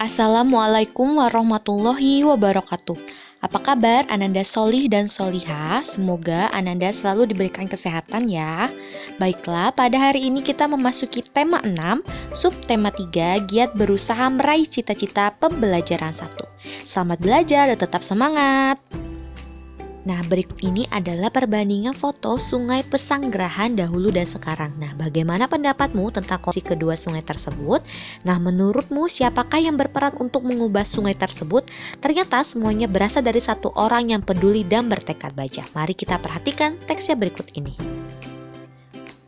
Assalamualaikum warahmatullahi wabarakatuh. Apa kabar Ananda Solih dan Solihah? Semoga Ananda selalu diberikan kesehatan ya. Baiklah, pada hari ini kita memasuki tema 6, subtema 3, giat berusaha meraih cita-cita pembelajaran 1. Selamat belajar dan tetap semangat. Nah, berikut ini adalah perbandingan foto Sungai Pesanggerahan dahulu dan sekarang. Nah, bagaimana pendapatmu tentang kondisi kedua sungai tersebut? Nah, menurutmu siapakah yang berperan untuk mengubah sungai tersebut? Ternyata semuanya berasal dari satu orang yang peduli dan bertekad baja. Mari kita perhatikan teksnya berikut ini.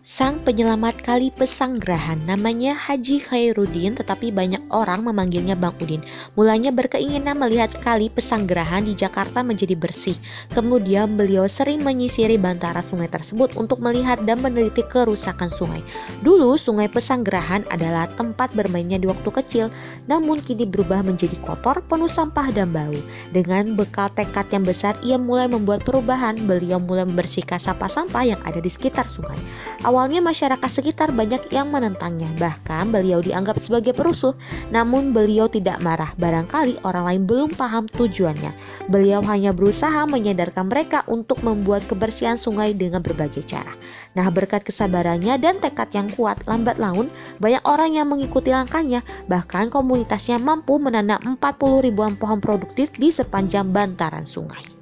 Sang penyelamat Kali Pesanggerahan namanya Haji Khairuddin, tetapi banyak orang memanggilnya Bang Udin. Mulanya berkeinginan melihat Kali Pesanggerahan di Jakarta menjadi bersih. Kemudian beliau sering menyisiri bantara sungai tersebut untuk melihat dan meneliti kerusakan sungai. Dulu Sungai Pesanggerahan adalah tempat bermainnya di waktu kecil, namun kini berubah menjadi kotor, penuh sampah dan bau. Dengan bekal tekad yang besar, ia mulai membuat perubahan. Beliau mulai membersihkan sampah-sampah yang ada di sekitar sungai. Awalnya masyarakat sekitar banyak yang menentangnya, bahkan beliau dianggap sebagai perusuh. Namun beliau tidak marah, barangkali orang lain belum paham tujuannya. Beliau hanya berusaha menyadarkan mereka untuk membuat kebersihan sungai dengan berbagai cara. Nah, berkat kesabarannya dan tekad yang kuat, lambat laun banyak orang yang mengikuti langkahnya. Bahkan komunitasnya mampu menanam 40 ribuan pohon produktif di sepanjang bantaran sungai.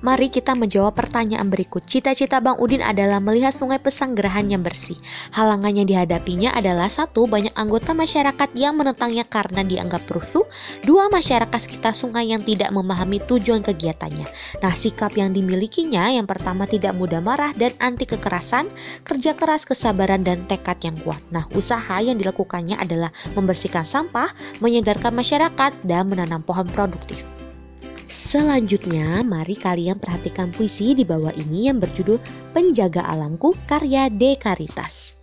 Mari kita menjawab pertanyaan berikut. Cita-cita Bang Udin adalah melihat Sungai Pesanggerahan yang bersih. Halangan yang dihadapinya adalah 1. Banyak anggota masyarakat yang menentangnya karena dianggap rusuh. 2. Masyarakat sekitar sungai yang tidak memahami tujuan kegiatannya. Nah, sikap yang dimilikinya yang pertama tidak mudah marah dan anti kekerasan, kerja keras, kesabaran, dan tekad yang kuat. Nah, usaha yang dilakukannya adalah membersihkan sampah, menyadarkan masyarakat, dan menanam pohon produktif. Selanjutnya, mari kalian perhatikan puisi di bawah ini yang berjudul Penjaga Alamku karya D. Karitas.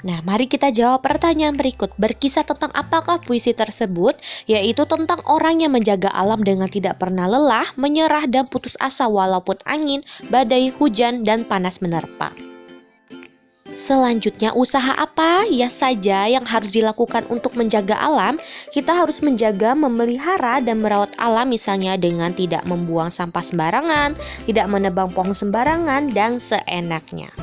Nah, mari kita jawab pertanyaan berikut. Berkisah tentang apakah puisi tersebut? Yaitu tentang orang yang menjaga alam dengan tidak pernah lelah, menyerah dan putus asa walaupun angin, badai, hujan, dan panas menerpa. Selanjutnya, usaha apa ya saja yang harus dilakukan untuk menjaga alam? Kita harus menjaga, memelihara, dan merawat alam, misalnya dengan tidak membuang sampah sembarangan, tidak menebang pohon sembarangan, dan seenaknya.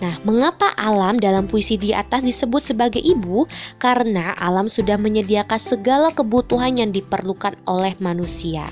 Nah, mengapa alam dalam puisi di atas disebut sebagai ibu? Karena alam sudah menyediakan segala kebutuhan yang diperlukan oleh manusia.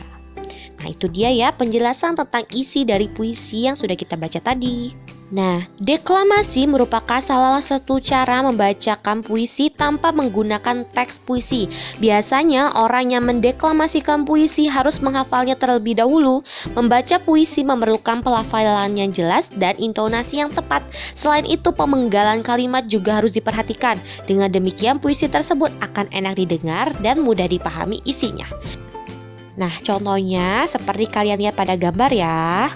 Nah, itu dia ya penjelasan tentang isi dari puisi yang sudah kita baca tadi. Nah, deklamasi merupakan salah satu cara membacakan puisi tanpa menggunakan teks puisi. Biasanya orang yang mendeklamasikan puisi harus menghafalnya terlebih dahulu. Membaca puisi memerlukan pelafalan yang jelas dan intonasi yang tepat. Selain itu, pemenggalan kalimat juga harus diperhatikan. Dengan demikian, puisi tersebut akan enak didengar dan mudah dipahami isinya. Nah, contohnya seperti kalian lihat pada gambar ya.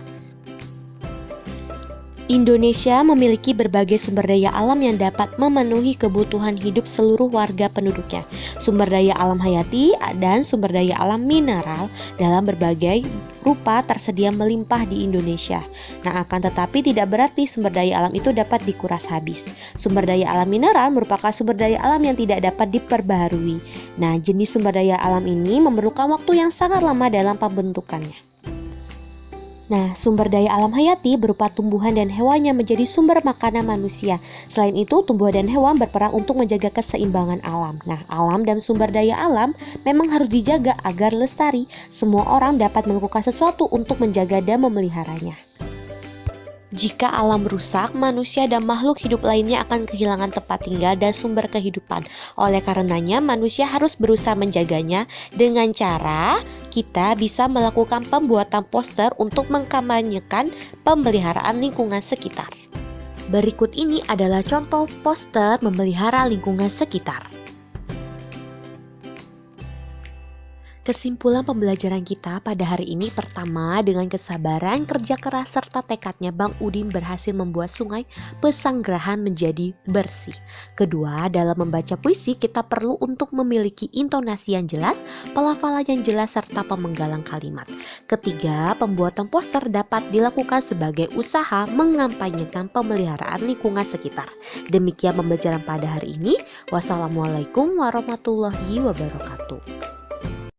Indonesia memiliki berbagai sumber daya alam yang dapat memenuhi kebutuhan hidup seluruh warga penduduknya. Sumber daya alam hayati dan sumber daya alam mineral dalam berbagai rupa tersedia melimpah di Indonesia. Nah, akan tetapi tidak berarti sumber daya alam itu dapat dikuras habis. Sumber daya alam mineral merupakan sumber daya alam yang tidak dapat diperbaharui. Nah, jenis sumber daya alam ini memerlukan waktu yang sangat lama dalam pembentukannya. Nah, sumber daya alam hayati berupa tumbuhan dan hewan yang menjadi sumber makanan manusia. Selain itu, tumbuhan dan hewan berperan untuk menjaga keseimbangan alam. Nah, alam dan sumber daya alam memang harus dijaga agar lestari. Semua orang dapat melakukan sesuatu untuk menjaga dan memeliharanya. Jika alam rusak, manusia dan makhluk hidup lainnya akan kehilangan tempat tinggal dan sumber kehidupan. Oleh karenanya, manusia harus berusaha menjaganya dengan cara kita bisa melakukan pembuatan poster untuk mengkampanyekan pemeliharaan lingkungan sekitar. Berikut ini adalah contoh poster memelihara lingkungan sekitar. Kesimpulan pembelajaran kita pada hari ini pertama, dengan kesabaran, kerja keras, serta tekadnya Bang Udin berhasil membuat sungai Pesanggerahan menjadi bersih. Kedua, dalam membaca puisi kita perlu untuk memiliki intonasi yang jelas, pelafalan yang jelas, serta pemenggalan kalimat. Ketiga, pembuatan poster dapat dilakukan sebagai usaha mengampanyekan pemeliharaan lingkungan sekitar. Demikian pembelajaran pada hari ini. Wassalamualaikum warahmatullahi wabarakatuh.